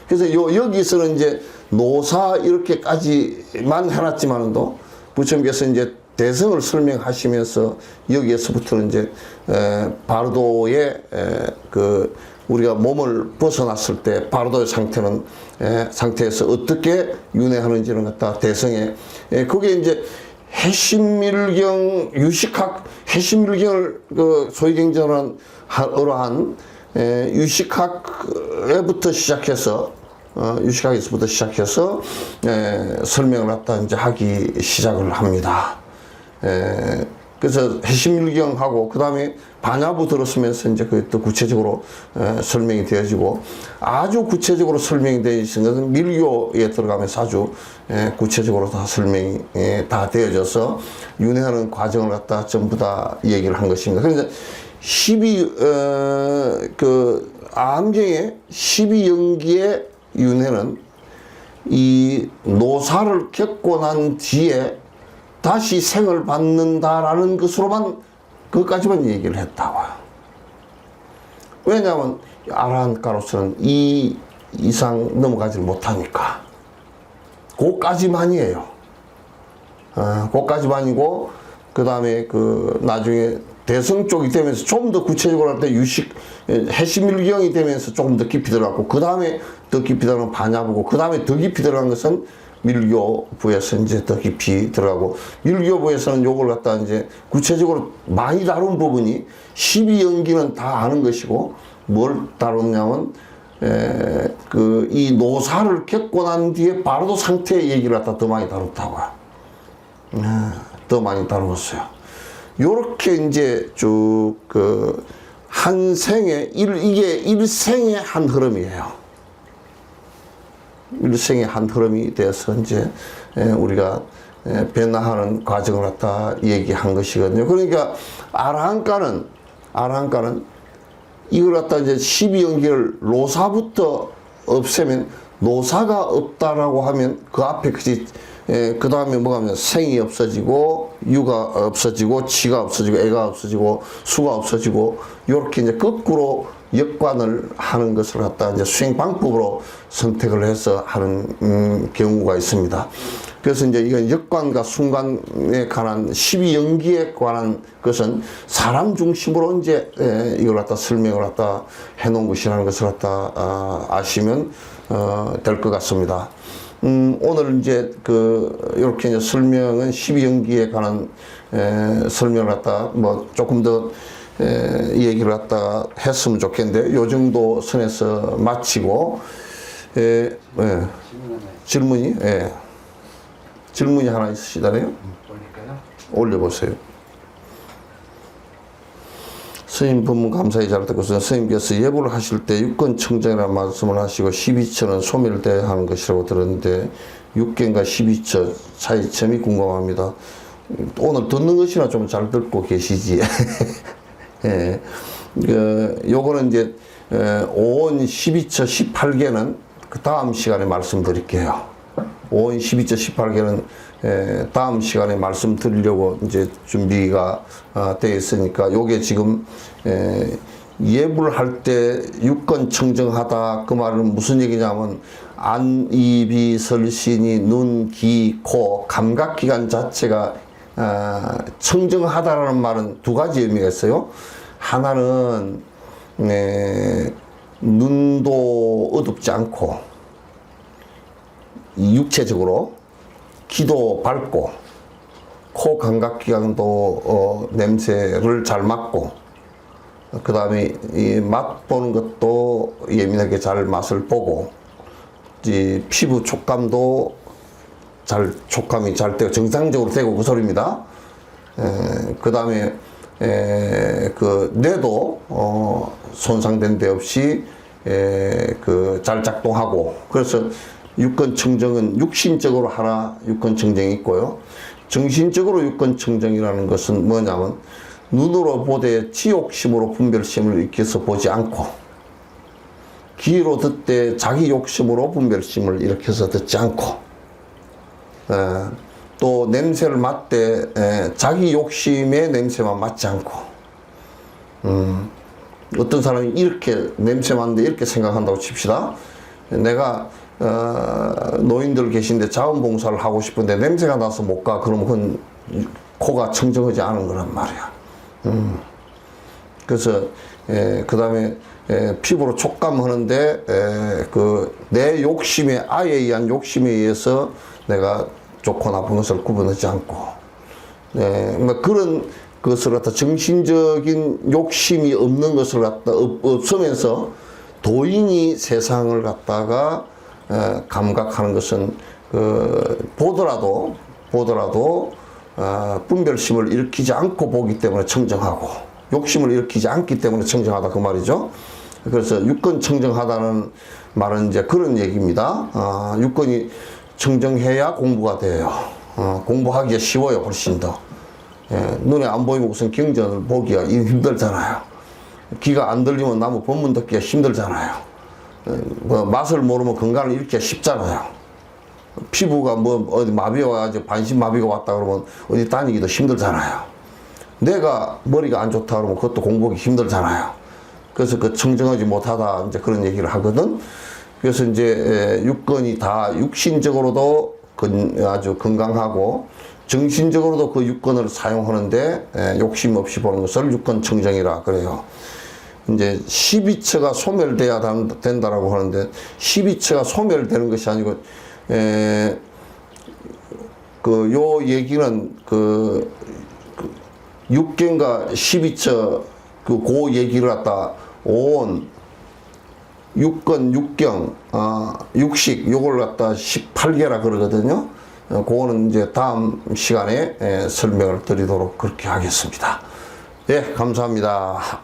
그래서 여기서는 이제 노사 이렇게까지만 해놨지만도 부처님께서 이제 대성을 설명하시면서 여기에서부터는 이제 바르도의 그 우리가 몸을 벗어났을 때 바르도의 상태에서 어떻게 윤회하는지를 갖다 대성에 그게 이제 해심밀경 유식학 해심밀경을 그 소위 경전한 어러한 유식학에부터 시작해서 유식학에서부터 시작해서 설명을 갖다 이제 하기 시작을 합니다. 그래서 해심밀경하고 그 다음에 반야부 들었으면서 이제 그 또 구체적으로 설명이 되어지고 아주 구체적으로 설명이 되어진 것은 밀교에 들어가면서 아주 구체적으로 다 설명이 다 되어져서 윤회하는 과정을 갖다 전부 다 얘기를 한 것입니다. 그래서 12, 12연기의 윤회는 이 노사를 겪고 난 뒤에 다시 생을 받는다라는 것으로만, 그것까지만 얘기를 했다고요. 왜냐하면, 아라한가로서는 이 이상 넘어가지 못하니까. 그것까지만이에요. 그것까지만이고, 그 다음에 나중에 대성 쪽이 되면서 좀 더 구체적으로 할 때 해심밀경이 되면서 조금 더 깊이 들어갔고, 그 다음에 더 깊이 들어간 반야부고, 그 다음에 더 깊이 들어간 것은 밀교부에서 이제 더 깊이 들어가고, 밀교부에서는 요걸 갖다 이제 구체적으로 많이 다룬 부분이 12연기는 다 아는 것이고, 뭘 다뤘냐면, 이 노사를 겪고 난 뒤에 바로도 상태의 얘기를 갖다 더 많이 다뤘다고요. 더 많이 다루었어요. 요렇게 이제 쭉 한 생에, 이게 일생의 한 흐름이에요. 일생의 한 흐름이 되어서 이제 우리가 변화하는 과정을 갖다 얘기한 것이거든요. 그러니까 아라한가는 이걸 갖다 이제 12연기를 노사부터 없애면, 노사가 없다라고 하면 그 앞에 그 다음에 뭐가 하면 생이 없어지고, 유가 없어지고, 지가 없어지고, 애가 없어지고, 수가 없어지고, 요렇게 이제 거꾸로 역관을 하는 것을 갖다 이제 수행 방법으로 선택을 해서 하는 경우가 있습니다. 그래서 이제 이건 역관과 순관에 관한 12연기에 관한 것은 사람 중심으로 이제 이걸 갖다 설명을 갖다 해놓은 것이라는 것을 갖다 아시면 될 것 같습니다. 오늘 이제 이렇게 이제 설명은 12연기에 관한 설명을 갖다 뭐 조금 더 이 얘기를 갖다 했으면 좋겠는데, 요 정도 선에서 마치고, 질문이, 질문이 하나 있으시다네요? 올려보세요. 스님 법문 감사히 잘 듣고 있습니다. 스님께서 예불을 하실 때 육건청정이라는 말씀을 하시고 12처는 소멸돼야 하는 것이라고 들었는데, 육견과 12처 차이점이 궁금합니다. 오늘 듣는 것이나 좀 잘 듣고 계시지. 예. 요거는 이제 5원 12처 18개는 그 다음 시간에 말씀드릴게요. 5원 12처 18개는 다음 시간에 말씀드리려고 이제 준비가 되어 있으니까, 요게 지금 예불할 때 육건 청정하다, 그 말은 무슨 얘기냐면 안, 이, 비, 설신이 눈, 귀, 코, 감각기관 자체가 청정하다라는 말은 두 가지 의미가 있어요. 하나는 눈도 어둡지 않고 육체적으로, 귀도 밝고, 코 감각기관도 냄새를 잘 맡고, 그 다음에 이 맛 보는 것도 예민하게 잘 맛을 보고, 이 피부 촉감도 촉감이 잘 되고 정상적으로 되고, 그 소리입니다. 그 다음에 그 뇌도 손상된 데 없이 잘 작동하고. 그래서 육건청정은 육신적으로 하나 육건청정이 있고요. 정신적으로 육건청정이라는 것은 뭐냐면, 눈으로 보되 지욕심으로 분별심을 일으켜서 보지 않고, 귀로 듣되 자기 욕심으로 분별심을 일으켜서 듣지 않고, 또 냄새를 맡되 자기 욕심의 냄새만 맡지 않고, 어떤 사람이 이렇게 냄새 맡는데 이렇게 생각한다고 칩시다. 내가 노인들 계신데 자원봉사를 하고 싶은데 냄새가 나서 못 가. 그러면 그건 코가 청정하지 않은 거란 말이야. 그래서 그 다음에 피부로 촉감하는데 내 욕심에, 아에 의한 욕심에 의해서 내가 좋고 나쁜 것을 구분하지 않고, 뭐 그런 것을 갖다 정신적인 욕심이 없는 것을 갖다 없으면서 도인이 세상을 갖다가 감각하는 것은 보더라도 분별심을 일으키지 않고 보기 때문에 청정하고, 욕심을 일으키지 않기 때문에 청정하다, 그 말이죠. 그래서 육건 청정하다는 말은 이제 그런 얘기입니다. 육건이 청정해야 공부가 돼요. 공부하기가 쉬워요, 훨씬 더. 눈에 안 보이면 우선 경전을 보기가 힘들잖아요. 귀가 안 들리면 나무 법문 듣기가 힘들잖아요. 뭐 맛을 모르면 건강을 잃기가 쉽잖아요. 피부가 뭐 어디 마비가 와가지고 반신마비가 왔다 그러면 어디 다니기도 힘들잖아요. 내가 머리가 안 좋다 그러면 그것도 공부하기 힘들잖아요. 그래서 그 청정하지 못하다 이제 그런 얘기를 하거든. 그래서 이제 육건이 다 육신적으로도 아주 건강하고 정신적으로도 그 육건을 사용하는데 욕심 없이 보는 것을 육건 청정이라 그래요. 이제 12처가 소멸돼야 된다라고 하는데, 12처가 소멸되는 것이 아니고, 요 얘기는 육견과 12처 그 얘기를 갖다 온 육건, 육경, 육식, 요걸 갖다 18개라 그러거든요. 그거는 이제 다음 시간에 설명을 드리도록 그렇게 하겠습니다. 예, 감사합니다.